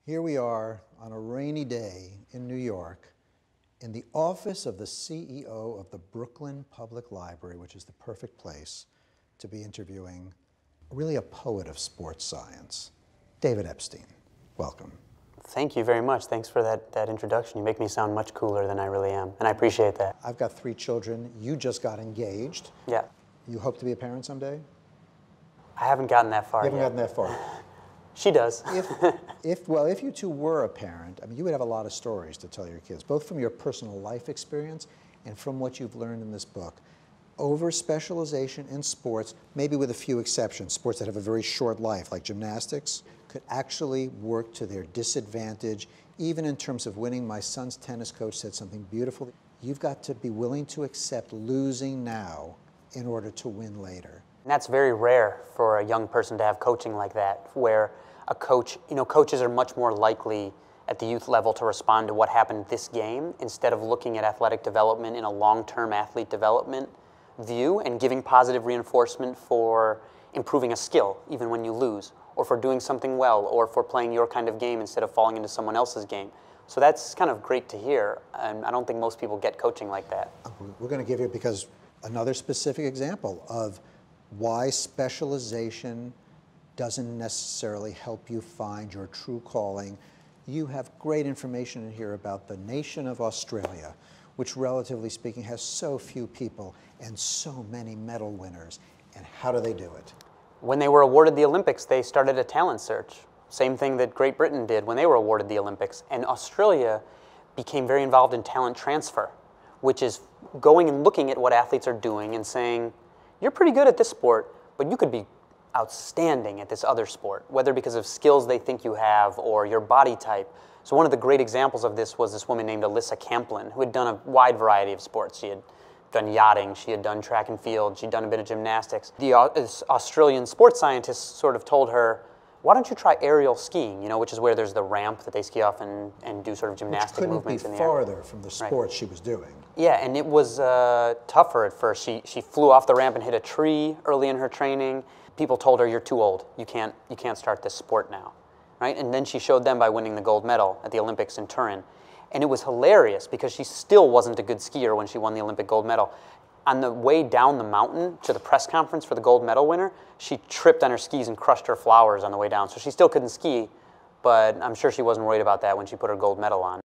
Here we are on a rainy day in New York in the office of the CEO of the Brooklyn Public Library, which is the perfect place to be interviewing really a poet of sports science, David Epstein. Welcome. Thank you very much. Thanks for that introduction. You make me sound much cooler than I really am, and I appreciate that. I've got 3 children. You just got engaged. Yeah. You hope to be a parent someday? I haven't gotten that far You haven't yet. gotten that far. She does. If you two were a parent, I mean, you would have a lot of stories to tell your kids, both from your personal life experience and from what you've learned in this book. Over-specialization in sports, maybe with a few exceptions, sports that have a very short life, like gymnastics, could actually work to their disadvantage, even in terms of winning. My son's tennis coach said something beautiful. You've got to be willing to accept losing now in order to win later. And that's very rare for a young person to have coaching like that, where a coach, coaches are much more likely at the youth level to respond to what happened this game instead of looking at athletic development in a long-term athlete development view and giving positive reinforcement for improving a skill, even when you lose, or for doing something well, or for playing your kind of game instead of falling into someone else's game. So that's kind of great to hear, and I don't think most people get coaching like that. We're going to give you, because another specific example of why specialization doesn't necessarily help you find your true calling. You have great information in here about the nation of Australia, which relatively speaking has so few people and so many medal winners. And how do they do it? When they were awarded the Olympics, they started a talent search. Same thing that Great Britain did when they were awarded the Olympics. And Australia became very involved in talent transfer, which is going and looking at what athletes are doing and saying, you're pretty good at this sport, but you could be outstanding at this other sport, whether because of skills they think you have or your body type. So one of the great examples of this was this woman named Alyssa Camplin, who had done a wide variety of sports. She had done yachting, she had done track and field, she'd done a bit of gymnastics. The Australian sports scientists sort of told her, why don't you try aerial skiing, which is where there's the ramp that they ski off and do sort of gymnastic movements in the air. Which couldn't be farther from the sport she was doing. Yeah, and it was tougher at first. She flew off the ramp and hit a tree early in her training. People told her, you're too old. You can't start this sport now, right? And then she showed them by winning the gold medal at the Olympics in Turin. And it was hilarious because she still wasn't a good skier when she won the Olympic gold medal. On the way down the mountain to the press conference for the gold medal winner, she tripped on her skis and crushed her flowers on the way down. So she still couldn't ski, but I'm sure she wasn't worried about that when she put her gold medal on.